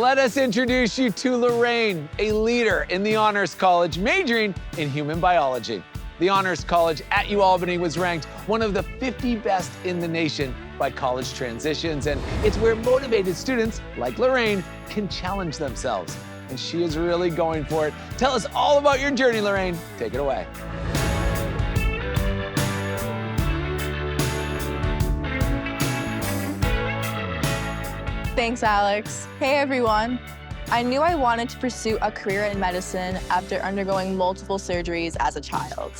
Let us introduce you to Lorraine, a leader in the Honors College majoring in human biology. The Honors College at UAlbany was ranked one of the 50 best in the nation by College Transitions, and it's where motivated students like Lorraine can challenge themselves. And she is really going for it. Tell us all about your journey, Lorraine. Take it away. Thanks, Alex. Hey, everyone. I knew I wanted to pursue a career in medicine after undergoing multiple surgeries as a child.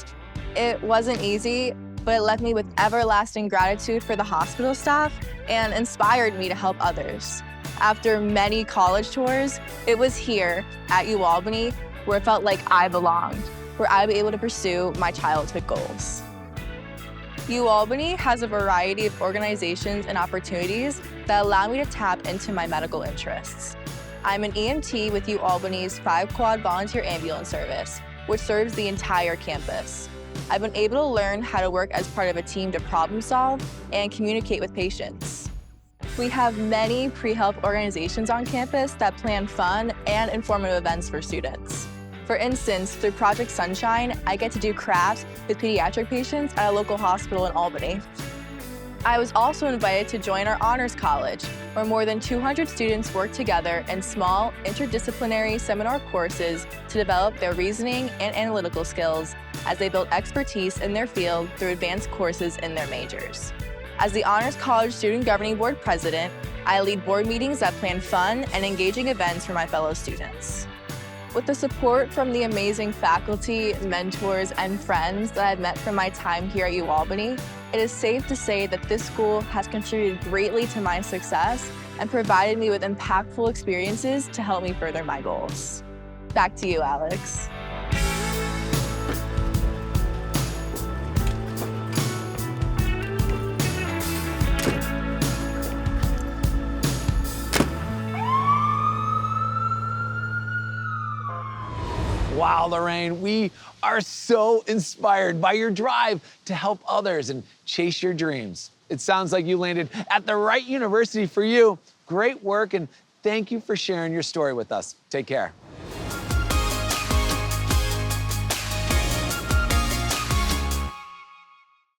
It wasn't easy, but it left me with everlasting gratitude for the hospital staff and inspired me to help others. After many college tours, it was here at UAlbany where it felt like I belonged, where I'd be able to pursue my childhood goals. UAlbany has a variety of organizations and opportunities that allow me to tap into my medical interests. I'm an EMT with UAlbany's 5-quad volunteer ambulance service, which serves the entire campus. I've been able to learn how to work as part of a team to problem solve and communicate with patients. We have many pre-health organizations on campus that plan fun and informative events for students. For instance, through Project Sunshine, I get to do crafts with pediatric patients at a local hospital in Albany. I was also invited to join our Honors College, where more than 200 students work together in small, interdisciplinary seminar courses to develop their reasoning and analytical skills as they build expertise in their field through advanced courses in their majors. As the Honors College Student Governing Board President, I lead board meetings that plan fun and engaging events for my fellow students. With the support from the amazing faculty, mentors, and friends that I've met from my time here at UAlbany, it is safe to say that this school has contributed greatly to my success and provided me with impactful experiences to help me further my goals. Back to you, Alex. Wow, Lorraine, we are so inspired by your drive to help others and chase your dreams. It sounds like you landed at the right university for you. Great work, and thank you for sharing your story with us. Take care.